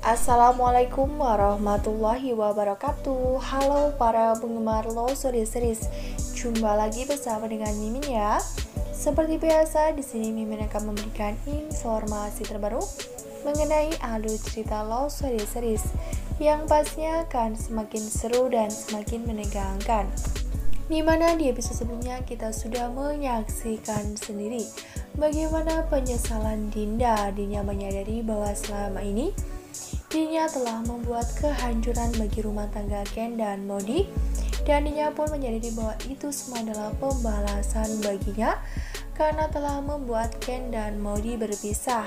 Assalamualaikum warahmatullahi wabarakatuh. Halo para penggemar Love Story Series. Jumpa lagi bersama dengan Mimin ya. Seperti biasa, di sini Mimin akan memberikan informasi terbaru mengenai alur cerita Love Story Series yang pastinya akan semakin seru dan semakin menegangkan. Dimana di episode sebelumnya kita sudah menyaksikan sendiri bagaimana penyesalan Dinda. Dinda menyadari bahwa selama ini Dinda telah membuat kehancuran bagi rumah tangga Ken dan Modi, dan Dinda pun menyadari bahwa itu semua adalah pembalasan baginya karena telah membuat Ken dan Modi berpisah.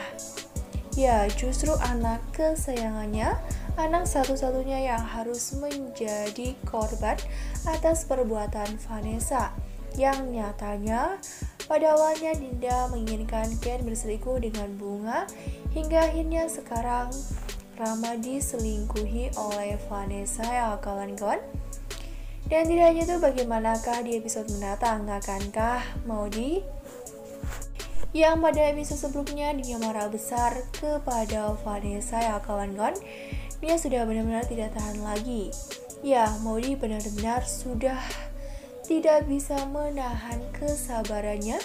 Ya, justru anak kesayangannya, anak satu-satunya yang harus menjadi korban atas perbuatan Vanessa, yang nyatanya pada awalnya Dinda menginginkan Ken berselingkuh dengan Bunga, hingga akhirnya sekarang Rama diselingkuhi oleh Vanessa ya kawan-kawan. Dan tidak hanya itu, bagaimanakah di episode mendatang? Akankah Modi yang pada episode sebelumnya dia marah besar kepada Vanessa ya kawan-kawan, dia sudah benar-benar tidak tahan lagi. Ya, Modi benar-benar sudah tidak bisa menahan kesabarannya,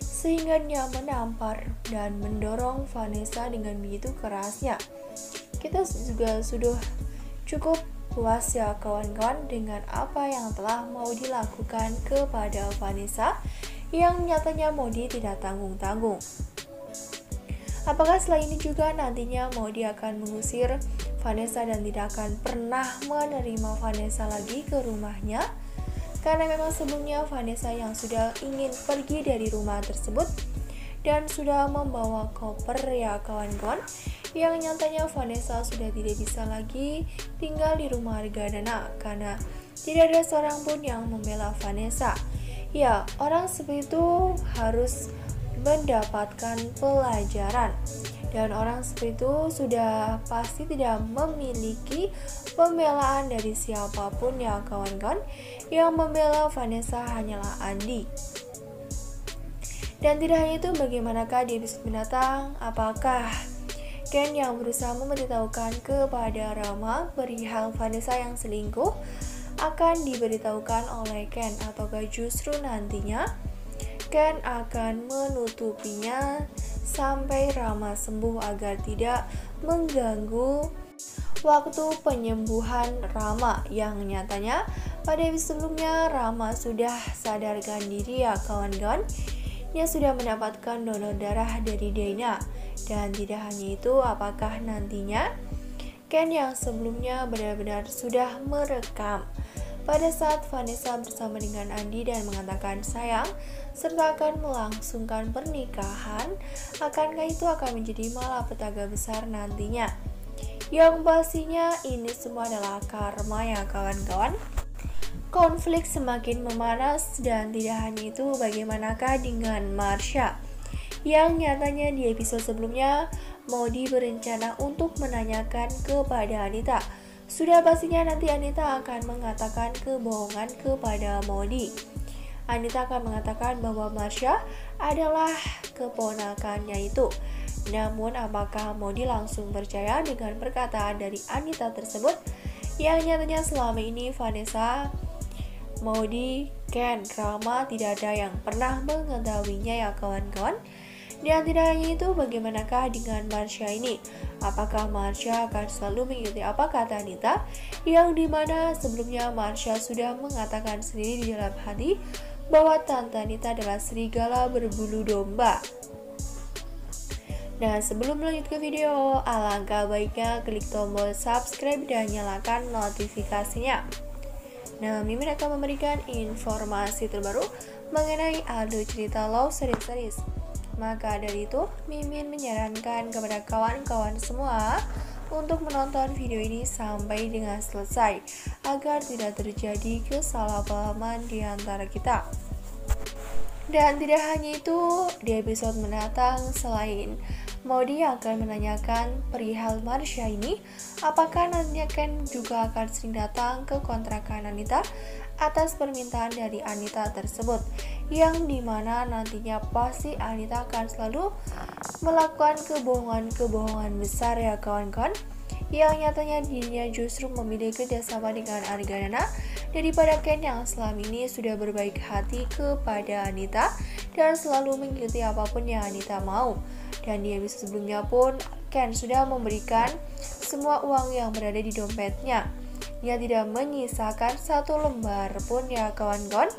sehingga dia menampar dan mendorong Vanessa dengan begitu kerasnya. Kita juga sudah cukup puas ya kawan-kawan dengan apa yang telah Modi lakukan kepada Vanessa, yang nyatanya Modi tidak tanggung-tanggung. Apakah setelah ini juga nantinya Modi akan mengusir Vanessa dan tidak akan pernah menerima Vanessa lagi ke rumahnya? Karena memang sebelumnya Vanessa yang sudah ingin pergi dari rumah tersebut dan sudah membawa koper ya kawan-kawan, yang nyatanya Vanessa sudah tidak bisa lagi tinggal di rumah Argadana karena tidak ada seorang pun yang membela Vanessa. Ya, orang seperti itu harus mendapatkan pelajaran, dan orang seperti itu sudah pasti tidak memiliki pembelaan dari siapapun ya kawan-kawan. Yang membela Vanessa hanyalah Andi. Dan tidak hanya itu, bagaimanakah di episode mendatang? Apakah Ken yang berusaha memberitahukan kepada Rama perihal Vanessa yang selingkuh akan diberitahukan oleh Ken, ataukah justru nantinya Ken akan menutupinya sampai Rama sembuh agar tidak mengganggu waktu penyembuhan Rama, yang nyatanya pada episode sebelumnya Rama sudah sadarkan diri ya kawan-kawan. Dia sudah mendapatkan donor darah dari Dana. Dan tidak hanya itu, apakah nantinya Ken yang sebelumnya benar-benar sudah merekam pada saat Vanessa bersama dengan Andi dan mengatakan sayang serta akan melangsungkan pernikahan, akankah itu akan menjadi malapetaka besar nantinya? Yang pastinya ini semua adalah karma ya kawan-kawan. Konflik semakin memanas, dan tidak hanya itu, bagaimanakah dengan Marsha, yang nyatanya di episode sebelumnya Modi berencana untuk menanyakan kepada Anita. Sudah pastinya nanti Anita akan mengatakan kebohongan kepada Modi. Anita akan mengatakan bahwa Marsha adalah keponakannya itu. Namun apakah Modi langsung percaya dengan perkataan dari Anita tersebut, yang nyatanya selama ini Vanessa, Modi, Ken, Rama tidak ada yang pernah mengetahuinya ya kawan-kawan. Dan tidak hanya itu, bagaimanakah dengan Marsha ini? Apakah Marsha akan selalu mengikuti apa kata Anita, yang dimana sebelumnya Marsha sudah mengatakan sendiri di dalam hati bahwa Tante Anita adalah serigala berbulu domba. Nah, sebelum lanjut ke video, alangkah baiknya klik tombol subscribe dan nyalakan notifikasinya. Nah, Mimin akan memberikan informasi terbaru mengenai alur cerita Love Story Series. Maka dari itu, Mimin menyarankan kepada kawan-kawan semua untuk menonton video ini sampai dengan selesai agar tidak terjadi kesalahpahaman di antara kita. Dan tidak hanya itu, di episode mendatang selain Modi akan menanyakan perihal Marsha ini, apakah nantinya Ken juga akan sering datang ke kontrakan Anita atas permintaan dari Anita tersebut, yang dimana nantinya pasti Anita akan selalu melakukan kebohongan-kebohongan besar ya kawan-kawan, yang nyatanya dirinya justru memilih kerjasama dengan Argadana daripada Ken yang selama ini sudah berbaik hati kepada Anita dan selalu mengikuti apapun yang Anita mau. Dan di episode sebelumnya pun Ken sudah memberikan semua uang yang berada di dompetnya. Ia tidak menyisakan satu lembar pun ya kawan-kawan.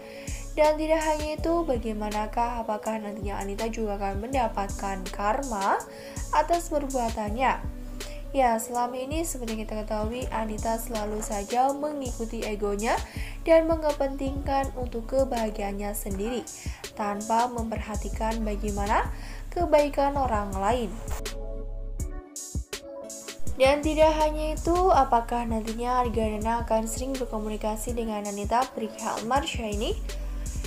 Dan tidak hanya itu, bagaimanakah apakah nantinya Anita juga akan mendapatkan karma atas perbuatannya? Ya, selama ini seperti kita ketahui, Anita selalu saja mengikuti egonya dan mengepentingkan untuk kebahagiaannya sendiri tanpa memperhatikan bagaimana kebaikan orang lain. Dan tidak hanya itu, apakah nantinya Argadana akan sering berkomunikasi dengan Anita perihal Marsha ini?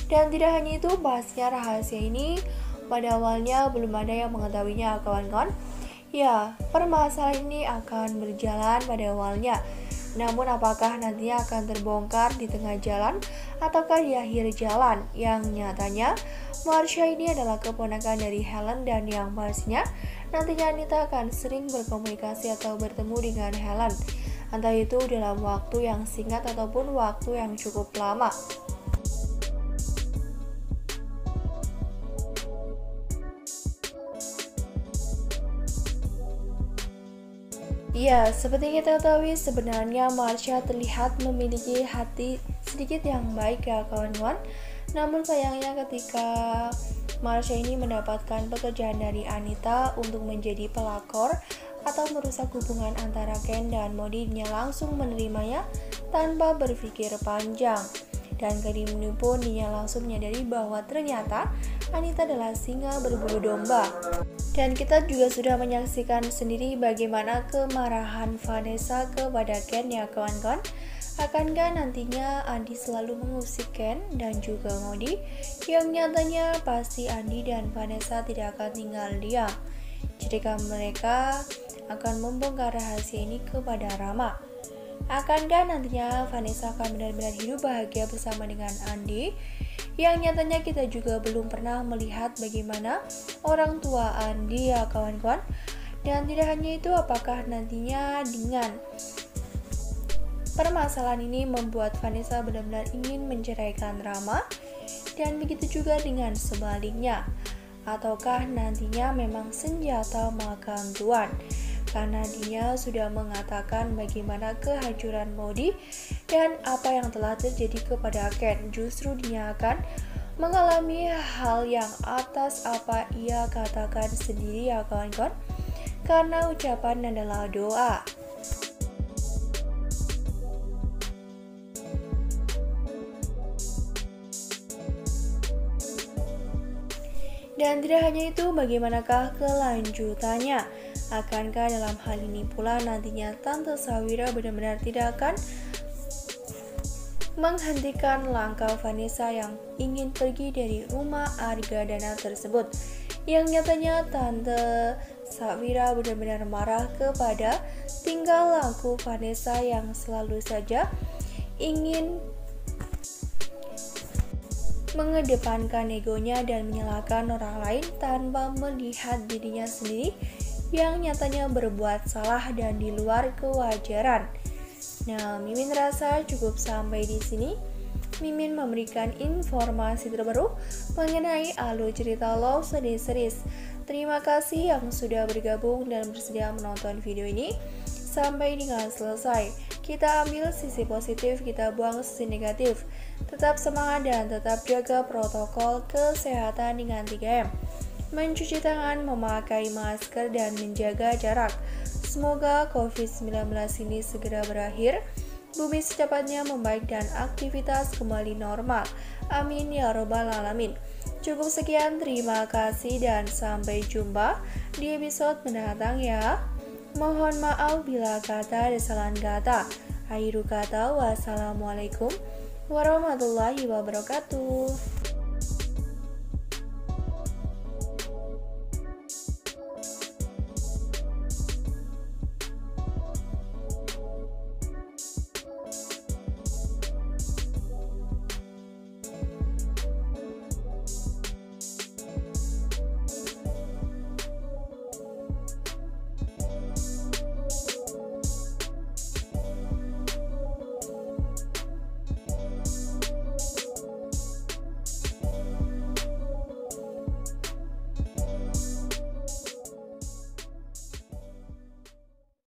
Dan tidak hanya itu, pastinya rahasia ini pada awalnya belum ada yang mengetahuinya kawan-kawan. Ya, permasalahan ini akan berjalan pada awalnya. Namun apakah nantinya akan terbongkar di tengah jalan ataukah di akhir jalan? Yang nyatanya Marsha ini adalah keponakan dari Helen dan yang pastinya nantinya Anita akan sering berkomunikasi atau bertemu dengan Helen. Entah itu dalam waktu yang singkat ataupun waktu yang cukup lama. Ya, seperti kita ketahui sebenarnya Marsha terlihat memiliki hati sedikit yang baik ya kawan-kawan. Namun sayangnya ketika Marsha ini mendapatkan pekerjaan dari Anita untuk menjadi pelakor atau merusak hubungan antara Ken dan Modi, dia langsung menerimanya tanpa berpikir panjang. Dan kali ini pun dia langsung menyadari bahwa ternyata Anita adalah singa berbulu domba. Dan kita juga sudah menyaksikan sendiri bagaimana kemarahan Vanessa kepada Ken ya kawan-kawan. Akankah nantinya Andi selalu mengusik Ken dan juga Modi? Yang nyatanya pasti Andi dan Vanessa tidak akan tinggal diam jika mereka akan membongkar rahasia ini kepada Rama. Akankah nantinya Vanessa akan benar-benar hidup bahagia bersama dengan Andi? Yang nyatanya kita juga belum pernah melihat bagaimana orang tua Andi ya kawan-kawan. Dan tidak hanya itu, apakah nantinya dengan permasalahan ini membuat Vanessa benar-benar ingin menceraikan Rama? Dan begitu juga dengan sebaliknya. Ataukah nantinya memang senjata makan tuan? Karena dia sudah mengatakan bagaimana kehancuran Modi dan apa yang telah terjadi kepada Ken. Justru dia akan mengalami hal yang atas apa ia katakan sendiri ya kawan-kawan. Karena ucapan adalah doa. Dan tidak hanya itu, bagaimanakah kelanjutannya? Akankah dalam hal ini pula nantinya Tante Sawira benar-benar tidak akan menghentikan langkah Vanessa yang ingin pergi dari rumah Argadana tersebut? Yang nyatanya Tante Sawira benar-benar marah kepada tingkah laku Vanessa yang selalu saja ingin mengedepankan egonya dan menyalahkan orang lain tanpa melihat dirinya sendiri yang nyatanya berbuat salah dan di luar kewajaran. Nah, Mimin rasa cukup sampai di sini. Mimin memberikan informasi terbaru mengenai alur cerita Love Story Series. Terima kasih yang sudah bergabung dan bersedia menonton video ini sampai dengan selesai. Kita ambil sisi positif, kita buang sisi negatif. Tetap semangat dan tetap jaga protokol kesehatan dengan 3M. Mencuci tangan, memakai masker, dan menjaga jarak. Semoga COVID-19 ini segera berakhir, bumi secepatnya membaik dan aktivitas kembali normal. Amin ya robbal alamin. Cukup sekian, terima kasih dan sampai jumpa di episode mendatang ya. Mohon maaf bila kata ada kesalahan kata. Akhiru kata, wassalamualaikum warahmatullahi wabarakatuh.